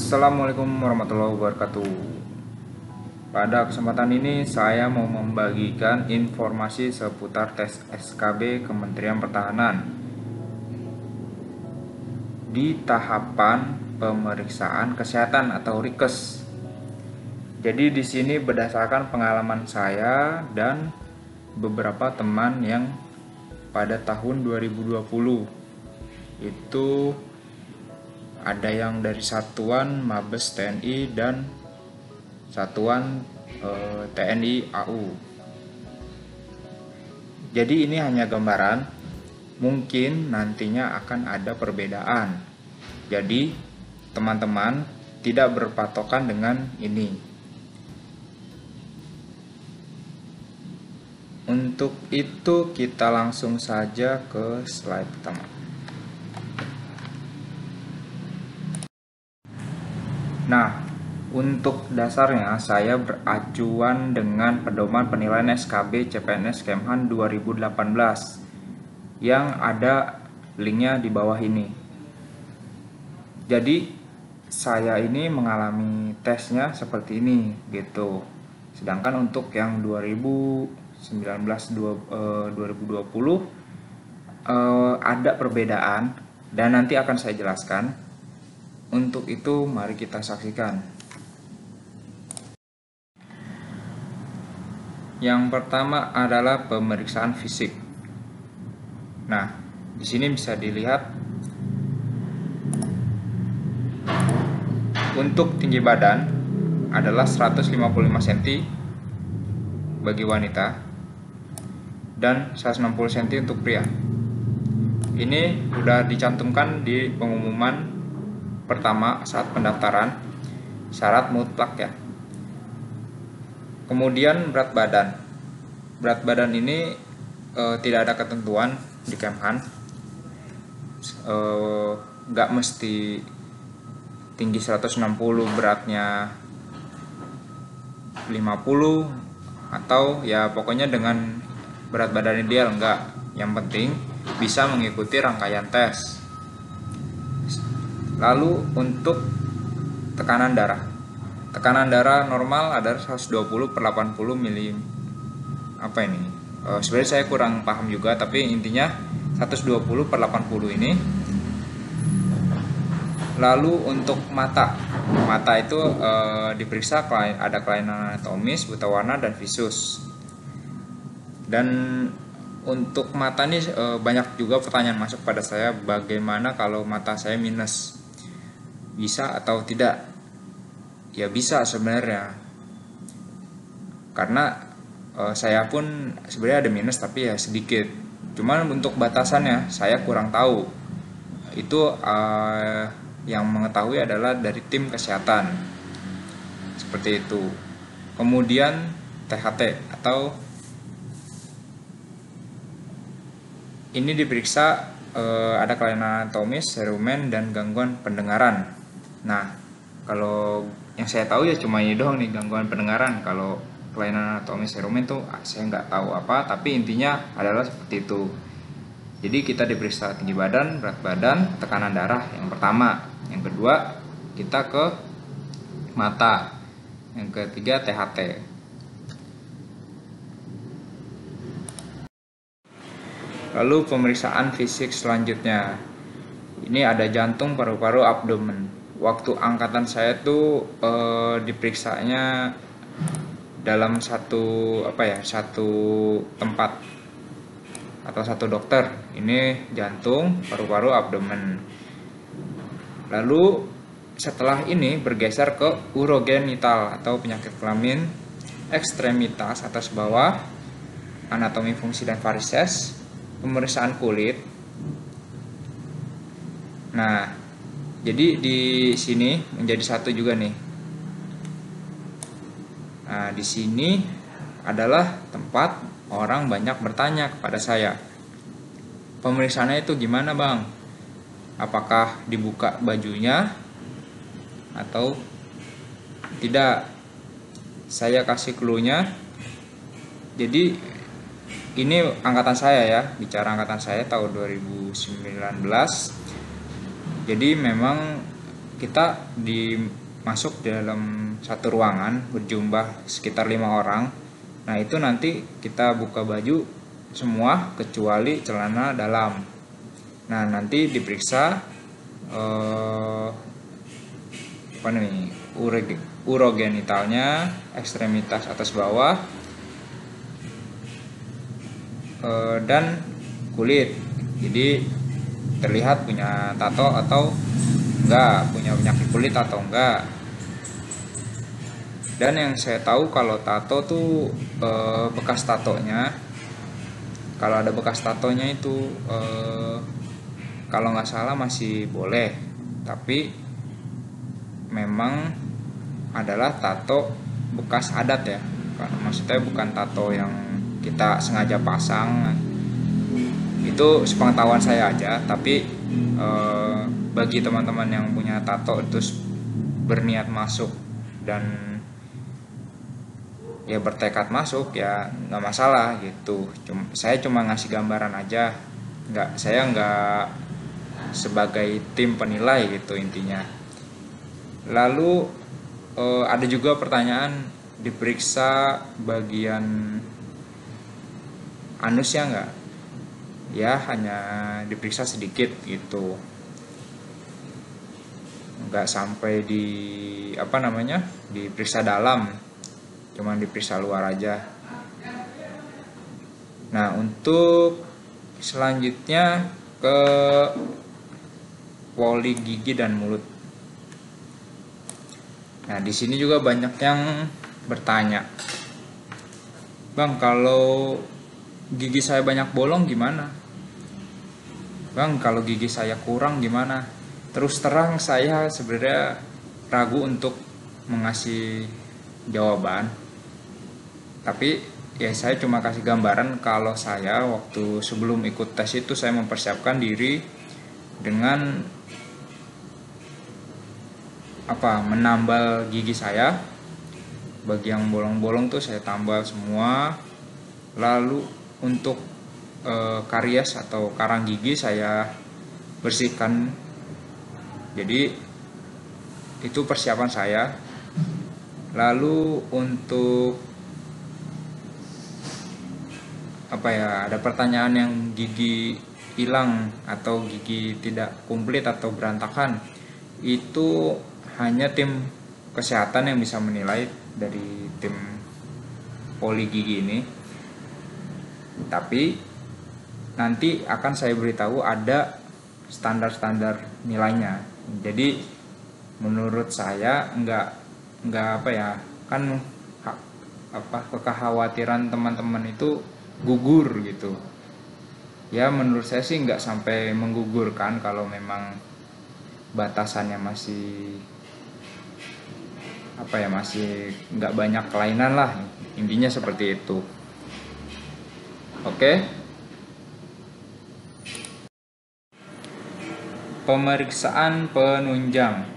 Assalamualaikum warahmatullahi wabarakatuh. Pada kesempatan ini saya mau membagikan informasi seputar tes SKB Kementerian Pertahanan di tahapan pemeriksaan kesehatan atau Rikes. Jadi di sini berdasarkan pengalaman saya dan beberapa teman yang pada tahun 2020 itu ada yang dari satuan Mabes TNI dan satuan TNI AU. Jadi ini hanya gambaran, mungkin nantinya akan ada perbedaan. Jadi teman-teman tidak berpatokan dengan ini. Untuk itu kita langsung saja ke slide pertama. Nah, untuk dasarnya saya beracuan dengan pedoman penilaian SKB CPNS Kemhan 2018 yang ada linknya di bawah ini. Jadi saya ini mengalami tesnya seperti ini gitu. Sedangkan untuk yang 2019-2020 ada perbedaan dan nanti akan saya jelaskan. Untuk itu mari kita saksikan. Yang pertama adalah pemeriksaan fisik. Nah, di sini bisa dilihat untuk tinggi badan adalah 155 cm bagi wanita dan 160 cm untuk pria. Ini sudah dicantumkan di pengumuman pertama saat pendaftaran, syarat mutlak ya. Kemudian berat badan. Berat badan ini tidak ada ketentuan di Kemhan. Nggak mesti tinggi 160 beratnya 50 atau ya pokoknya dengan berat badan ideal enggak. Yang penting bisa mengikuti rangkaian tes. Lalu untuk tekanan darah. Tekanan darah normal adalah 120/80 mm. Apa ini? Sebenarnya saya kurang paham juga, tapi intinya 120/80 ini. Lalu untuk mata. Mata itu diperiksa ada kelainan anatomis, buta warna dan visus. Dan untuk mata ini banyak juga pertanyaan masuk pada saya, bagaimana kalau mata saya minus? Bisa atau tidak? Ya bisa sebenarnya, karena saya pun sebenarnya ada minus tapi ya sedikit. Cuman untuk batasannya saya kurang tahu. Itu yang mengetahui adalah dari tim kesehatan. Seperti itu. Kemudian THT atau ini diperiksa ada kelainan anatomis, serumen dan gangguan pendengaran. Nah, kalau yang saya tahu ya cuma ini doang nih, gangguan pendengaran. Kalau kelainan anatomis serumen tuh saya nggak tahu apa, tapi intinya adalah seperti itu. Jadi kita diperiksa tinggi badan, berat badan, tekanan darah yang pertama. Yang kedua kita ke mata. Yang ketiga THT. Lalu pemeriksaan fisik selanjutnya. Ini ada jantung, paru-paru, abdomen. Waktu angkatan saya tuh diperiksanya dalam satu tempat atau satu dokter. Ini jantung, paru-paru, abdomen. Lalu setelah ini bergeser ke urogenital atau penyakit kelamin, ekstremitas atas bawah, anatomi fungsi dan varises, pemeriksaan kulit. Nah, jadi di sini menjadi satu juga nih. Nah, di sini adalah tempat orang banyak bertanya kepada saya. Pemeriksaannya itu gimana, Bang? Apakah dibuka bajunya atau tidak? Saya kasih clue-nya. Jadi ini angkatan saya ya, bicara angkatan saya tahun 2019. Jadi memang kita masuk dalam satu ruangan berjumlah sekitar 5 orang. Nah itu nanti kita buka baju semua kecuali celana dalam. Nah nanti diperiksa urogenitalnya, ekstremitas atas bawah, dan kulit. Jadi terlihat punya tato atau enggak, punya penyakit kulit atau enggak. Dan yang saya tahu kalau tato tuh bekas tatonya, kalau ada bekas tatonya itu kalau nggak salah masih boleh, tapi memang adalah tato bekas adat ya, maksudnya bukan tato yang kita sengaja pasang. Itu sepengetahuan saya aja, tapi bagi teman-teman yang punya tato terus berniat masuk dan ya bertekad masuk, ya nggak masalah gitu. Saya cuma ngasih gambaran aja, saya nggak sebagai tim penilai gitu intinya. Lalu ada juga pertanyaan, diperiksa bagian anusnya nggak? Ya hanya diperiksa sedikit gitu, nggak sampai diperiksa dalam, cuman diperiksa luar aja. Nah untuk selanjutnya ke poli gigi dan mulut. Nah di sini juga banyak yang bertanya, Bang kalau gigi saya banyak bolong gimana? Bang kalau gigi saya kurang gimana? Terus terang saya sebenarnya ragu untuk mengasih jawaban, tapi ya saya cuma kasih gambaran kalau saya waktu sebelum ikut tes itu saya mempersiapkan diri dengan menambal gigi saya. Bagi yang bolong-bolong tuh saya tambal semua. Lalu untuk karies atau karang gigi saya bersihkan. Jadi itu persiapan saya. Lalu untuk ada pertanyaan yang gigi hilang atau gigi tidak komplit atau berantakan, itu hanya tim kesehatan yang bisa menilai dari tim poli gigi ini. Tapi nanti akan saya beritahu ada standar-standar nilainya. Jadi menurut saya kekhawatiran teman-teman itu gugur gitu. Ya menurut saya sih nggak sampai menggugurkan kalau memang batasannya masih masih nggak banyak kelainan lah, intinya seperti itu. Oke. Pemeriksaan penunjang.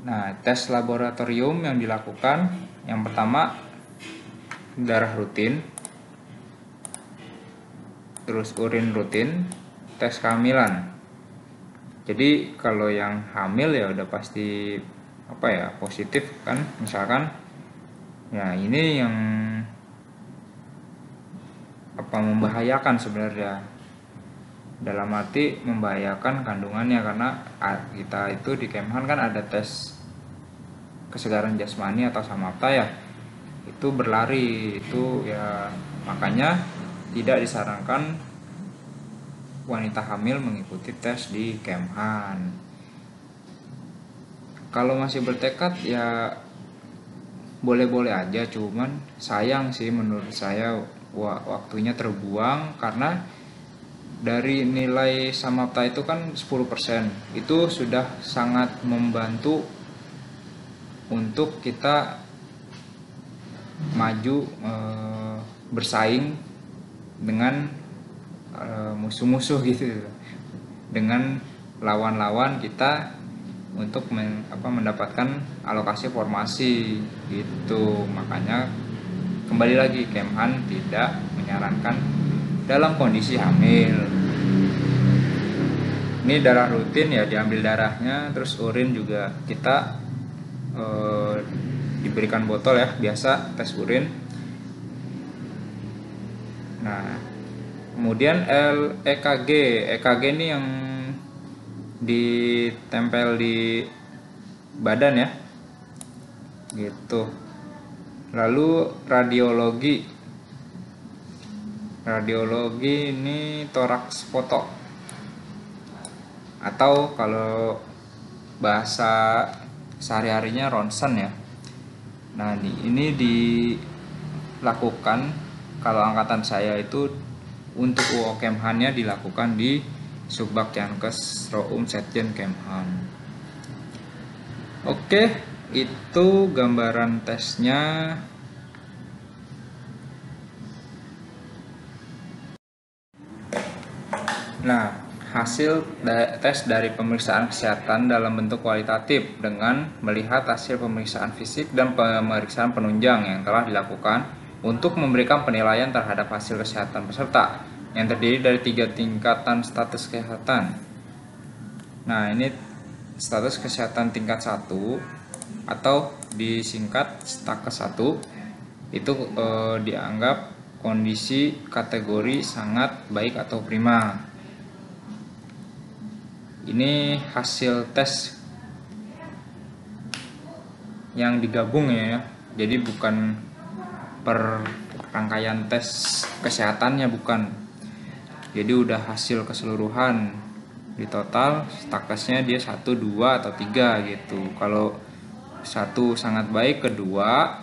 Nah, tes laboratorium yang dilakukan, yang pertama darah rutin, terus urin rutin, tes kehamilan. Jadi kalau yang hamil ya udah pasti positif kan, misalkan ya ini yang membahayakan sebenarnya, dalam arti membahayakan kandungannya, karena kita itu di Kemhan kan ada tes kesegaran jasmani atau samapta ya, itu berlari itu ya, makanya tidak disarankan wanita hamil mengikuti tes di Kemhan. Kalau masih bertekad ya boleh-boleh aja, cuman sayang sih menurut saya waktunya terbuang, karena dari nilai samapta itu kan 10%, itu sudah sangat membantu untuk kita maju bersaing dengan musuh-musuh gitu, dengan lawan-lawan kita untuk mendapatkan alokasi formasi gitu. Makanya kembali lagi, Kemhan tidak menyarankan dalam kondisi hamil. Ini darah rutin ya, diambil darahnya, terus urin juga kita diberikan botol ya, biasa tes urin. Nah, kemudian EKG. EKG ini yang ditempel di badan ya, gitu. Lalu radiologi. Radiologi ini toraks foto, atau kalau bahasa sehari-harinya ronsen ya. Nah, ini dilakukan kalau angkatan saya itu untuk UO Kemhan-nya dilakukan di Subbak Yankes Roum Setjen Kemhan. Oke, itu gambaran tesnya. Nah, hasil tes dari pemeriksaan kesehatan dalam bentuk kualitatif dengan melihat hasil pemeriksaan fisik dan pemeriksaan penunjang yang telah dilakukan untuk memberikan penilaian terhadap hasil kesehatan peserta yang terdiri dari 3 tingkatan status kesehatan. Nah, ini status kesehatan tingkat 1 atau disingkat STAKES 1 itu dianggap kondisi kategori sangat baik atau prima. Ini hasil tes yang digabung ya, jadi bukan per rangkaian tes kesehatannya, bukan. Jadi udah hasil keseluruhan, di total stakesnya dia 1, 2, atau 3 gitu. Kalau 1 sangat baik, kedua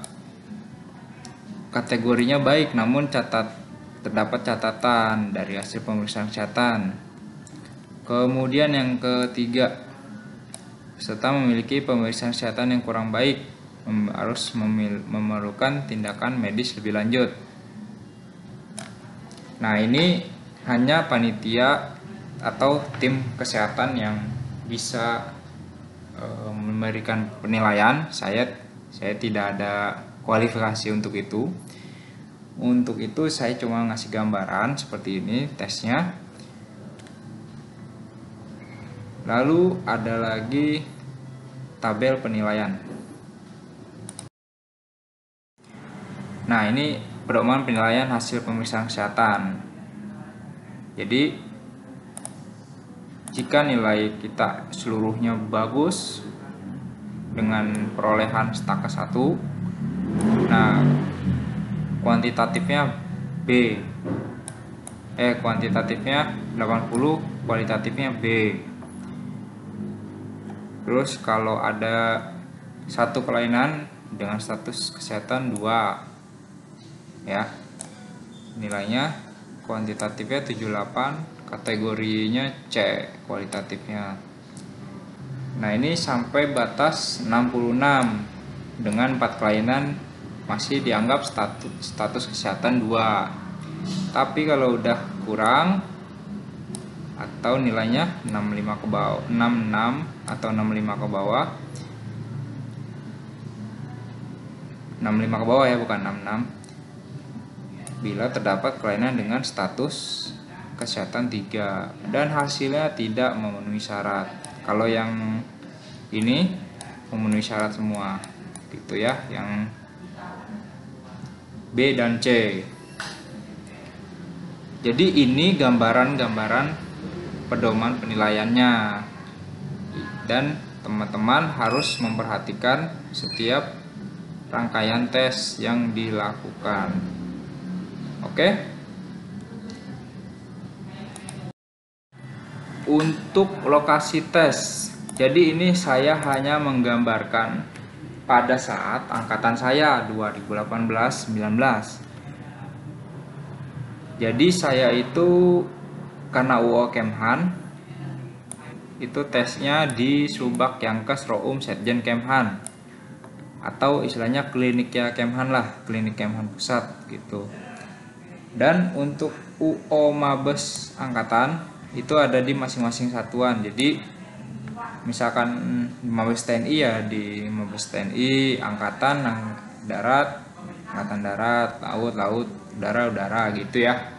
kategorinya baik namun terdapat catatan dari hasil pemeriksaan kesehatan. Kemudian yang ketiga, peserta memiliki pemeriksaan kesehatan yang kurang baik, harus memerlukan tindakan medis lebih lanjut. Nah, ini hanya panitia atau tim kesehatan yang bisa memberikan penilaian. Saya tidak ada kualifikasi untuk itu. Untuk itu saya cuma ngasih gambaran seperti ini tesnya. Lalu ada lagi tabel penilaian. Nah, ini pedoman penilaian hasil pemeriksaan kesehatan. Jadi jika nilai kita seluruhnya bagus dengan perolehan STAKES 1, nah kuantitatifnya B. Kuantitatifnya 80, kualitatifnya B. Terus kalau ada satu kelainan dengan status kesehatan 2 ya, nilainya kuantitatifnya 78, kategorinya C kualitatifnya. Nah, ini sampai batas 66 dengan 4 kelainan masih dianggap status kesehatan 2. Tapi kalau udah kurang atau nilainya 65 ke bawah, 66 atau 65 ke bawah, 65 ke bawah ya, bukan 66, bila terdapat kelainan dengan status kesehatan 3 dan hasilnya tidak memenuhi syarat. Kalau yang ini memenuhi syarat semua gitu ya, yang B dan C. Jadi ini gambaran-gambaran pedoman penilaiannya, dan teman-teman harus memperhatikan setiap rangkaian tes yang dilakukan. Oke? Untuk lokasi tes, jadi ini saya hanya menggambarkan pada saat angkatan saya 2018-19. Jadi saya itu karena UO Kemhan itu tesnya di Subbak Yankes Roum Setjen Kemhan, atau istilahnya kliniknya Kemhan lah, klinik Kemhan pusat gitu. Dan untuk UO Mabes angkatan itu ada di masing-masing satuan. Jadi misalkan Mabes TNI ya di Mabes TNI, angkatan darat, angkatan darat, laut, udara gitu ya.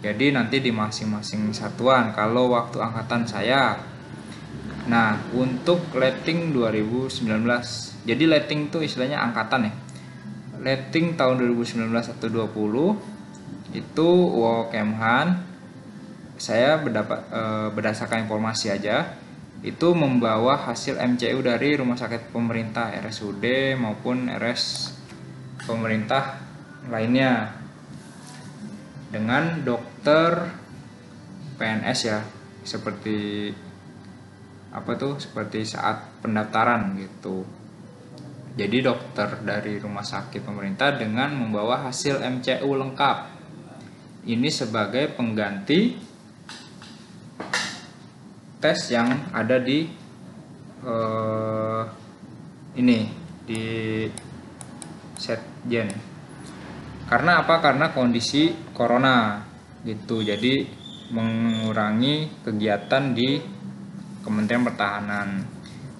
Jadi nanti di masing-masing satuan kalau waktu angkatan saya. Nah, untuk letting 2019. Jadi letting itu istilahnya angkatan ya. Letting tahun 2019 atau 20 itu Kemhan. Saya berdasarkan informasi aja, itu membawa hasil MCU dari rumah sakit pemerintah, RSUD maupun RS pemerintah lainnya, dengan dokter PNS ya, seperti seperti saat pendaftaran gitu. Jadi dokter dari rumah sakit pemerintah dengan membawa hasil MCU lengkap. Ini sebagai pengganti tes yang ada di di Setjen. Karena apa? Karena kondisi corona gitu. Jadi mengurangi kegiatan di Kementerian Pertahanan.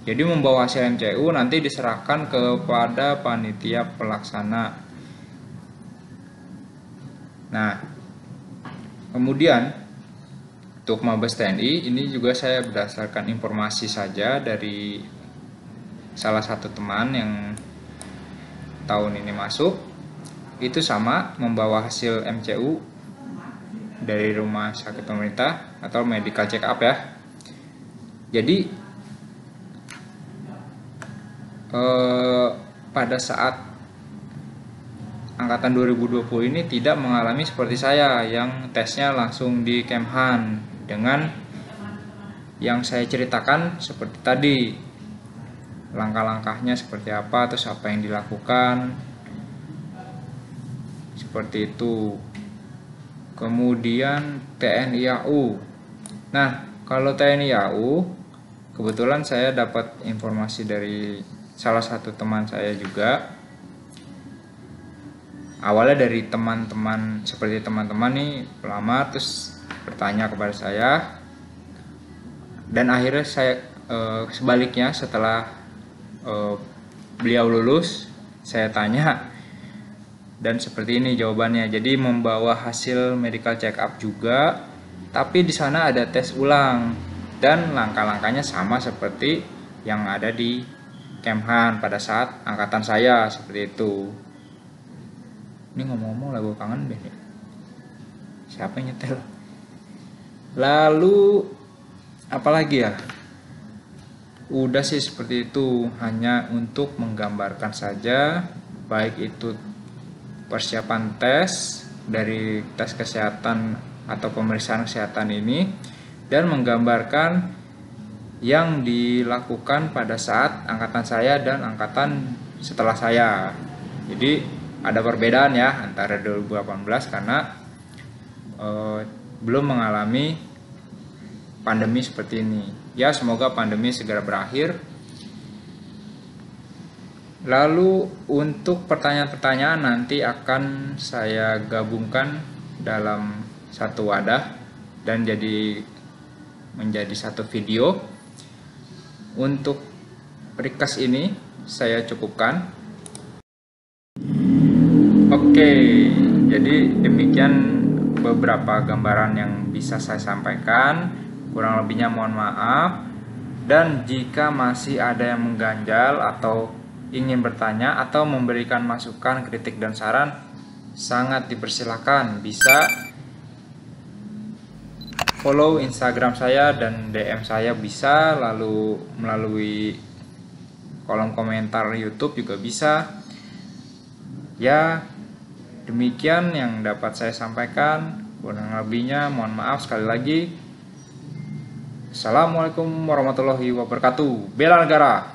Jadi membawa hasil MCU nanti diserahkan kepada panitia pelaksana. Nah, kemudian untuk Mabes TNI ini juga saya berdasarkan informasi saja dari salah satu teman yang tahun ini masuk. Itu sama, membawa hasil MCU dari rumah sakit pemerintah atau medical check up ya. Jadi pada saat angkatan 2020 ini tidak mengalami seperti saya yang tesnya langsung di Kemhan, dengan yang saya ceritakan seperti tadi, langkah-langkahnya seperti apa, terus apa yang dilakukan, seperti itu. Kemudian TNI AU. Nah, kalau TNI AU, kebetulan saya dapat informasi dari salah satu teman saya juga. Awalnya dari teman-teman, seperti teman-teman nih pelamar, terus bertanya kepada saya, dan akhirnya saya sebaliknya setelah beliau lulus, saya tanya, dan seperti ini jawabannya. Jadi membawa hasil medical check up juga, tapi di sana ada tes ulang dan langkah-langkahnya sama seperti yang ada di Kemhan pada saat angkatan saya, seperti itu. Ini ngomong-ngomong lagu kangen deh. Siapa yang nyetel? Lalu apalagi ya? Udah sih seperti itu, hanya untuk menggambarkan saja, baik itu persiapan tes dari tes kesehatan atau pemeriksaan kesehatan ini, dan menggambarkan yang dilakukan pada saat angkatan saya dan angkatan setelah saya. Jadi ada perbedaan ya antara 2018 karena belum mengalami pandemi seperti ini. Ya, semoga pandemi segera berakhir. Lalu untuk pertanyaan-pertanyaan nanti akan saya gabungkan dalam satu wadah dan menjadi satu video. Untuk recast ini saya cukupkan. Oke, jadi demikian beberapa gambaran yang bisa saya sampaikan. Kurang lebihnya mohon maaf. Dan jika masih ada yang mengganjal atau ingin bertanya atau memberikan masukan, kritik dan saran, sangat dipersilakan. Bisa follow Instagram saya dan DM saya bisa, lalu melalui kolom komentar YouTube juga bisa. Ya, demikian yang dapat saya sampaikan. Kurang lebihnya mohon maaf sekali lagi. Assalamualaikum warahmatullahi wabarakatuh. Bela negara.